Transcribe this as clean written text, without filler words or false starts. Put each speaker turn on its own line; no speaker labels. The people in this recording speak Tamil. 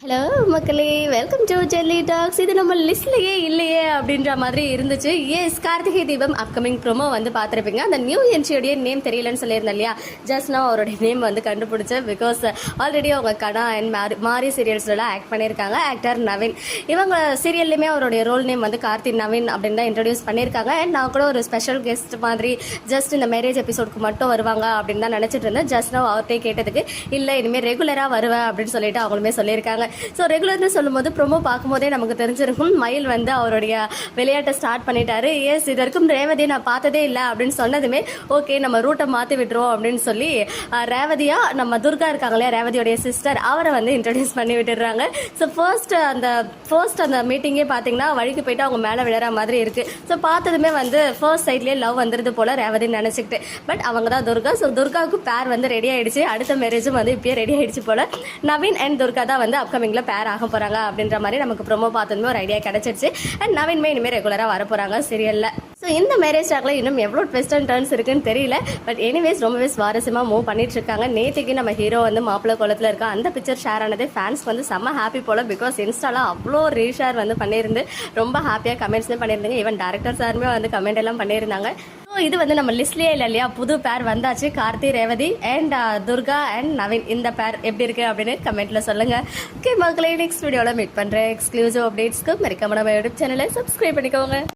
ஹலோ மக்களே, வெல்கம் டு ஜெல்லி டாக்ஸ். இது நம்ம லிஸ்ட்லயே இல்லையே அப்படின்ற மாதிரி இருந்துச்சு. S, Karthigai Deepam upcoming promo வந்து பார்த்துருப்பீங்க. அந்த நியூ என்ட்ரியோடைய நேம் தெரியலன்னு சொல்லியிருந்தேன் இல்லையா? ஜஸ்ட் நான் அவருடைய நேம் வந்து கண்டுபிடிச்சேன். பிகாஸ் ஆல்ரெடி அவங்க கடா அண்ட் மாரி சீரியல்ஸ்லாம் ஆக்ட் பண்ணியிருக்காங்க. ஆக்டர் நவீன். இவங்க சீரியல்லையுமே அவருடைய ரோல் நேம் வந்து கார்த்தி நவீன் அப்படின்னு தான் இன்ட்ரடியூஸ் பண்ணியிருக்காங்க. அண்ட் நான் கூட ஒரு ஸ்பெஷல் கெஸ்ட் மாதிரி ஜஸ்ட் இந்த மேரேஜ் எபிசோடுக்கு மட்டும் வருவாங்க அப்படின்னு தான் நினச்சிட்டு இருந்தேன். ஜஸ்ட் நான் அவர்கிட்ட கேட்டதுக்கு இல்லை, இனிமேல் ரெகுலராக வருவேன் அப்படின்னு சொல்லிட்டு அவங்களுமே சொல்லியிருக்காங்க. ஸோ ரெகுலர்னு சொல்லும்போது ப்ரோமோ பார்க்கும்போதே நமக்கு தெரிஞ்சிருக்கும் மயில் வந்து அவருடைய விளையாட்டை ஸ்டார்ட் பண்ணிட்டாரு. எஸ், இது வரைக்கும் ரேவதியை நான் பார்த்ததே இல்லை அப்படின்னு சொன்னதுமே ஓகே நம்ம ரூட்டை மாற்றி விட்டுருவோம் அப்படின்னு சொல்லி ரேவதியா நம்ம துர்கா இருக்காங்களே, ரேவதியோடைய சிஸ்டர், அவரை வந்து இன்ட்ரடியூஸ் பண்ணி விட்டுடுறாங்க. ஸோ ஃபர்ஸ்ட் அந்த மீட்டிங்கே பார்த்தீங்கன்னா வழிக்கு போயிட்டு அவங்க மேலே விழற மாதிரி இருக்கு. ஸோ பார்த்ததுமே வந்து ஃபர்ஸ்ட் சைட்லேயே லவ் வந்துருது போல ரேவதின்னு நினச்சிக்கிட்டு. பட் அவங்க தான் துர்கா. ஸோ துர்காவுக்கு பேர் வந்து ரெடி ஆயிடுச்சு. அடுத்த மேரேஜும் வந்து இப்பயே ரெடி ஆயிடுச்சு போல. நவீன் அண்ட் துர்கா தான் வந்து அப்கமிங்ல பேர் ஆக போறாங்க அப்படின்ற மாதிரி நமக்கு ப்ரோமோ பார்த்ததுமே ஒரு ஐடியா கிடைச்சிருச்சு. அண்ட் நவீன்மே இனிமேல் ரெகுலராக வர போறாங்க சீரியல்ல. ஸோ இந்த மேரேஜ் டாக்ல இன்னும் எவ்வளோ ட்விஸ்ட் அண்ட் டர்ன்ஸ் இருக்குன்னு தெரியல. பட் எனிவேஸ் ரொம்பவே சுவாரஸ்யமாக மூவ் பண்ணிட்டு இருக்காங்க. நேற்றுக்கு நம்ம ஹீரோ வந்து மாப்பிள்ளை குளத்தில் இருக்க அந்த பிக்சர் ஷேர் ஆனது ஃபேன்ஸ் வந்து செம்ம ஹாப்பி போல. பிகாஸ் இன்ஸ்டால அவ்வளோ ரீஷேர் வந்து பண்ணியிருந்து ரொம்ப ஹாப்பியாக கமெண்ட்ஸ்மே பண்ணியிருந்தாங்க. ஈவன் டேரக்டர் சாருமே வந்து கமெண்ட் எல்லாம் பண்ணியிருந்தாங்க. ஸோ இது வந்து நம்ம லிஸ்ட்லேயே இல்லை இல்லையா? புது பேர் வந்தாச்சு. Karthi Revathi and Durga and Naveen. இந்த பேர் எப்படி இருக்கு அப்படின்னு கமெண்ட்ல சொல்லுங்க. ஓகே மக்களே, நெக்ஸ்ட் வீடியோவில் மீட் பண்ணுறேன். எக்ஸ்க்ளூசிவ் அப்டேட்ஸ்க்கு மறக்காம நம்ம யூடியூப் சேனலை சப்ஸ்கிரைப் பண்ணிக்கோங்க.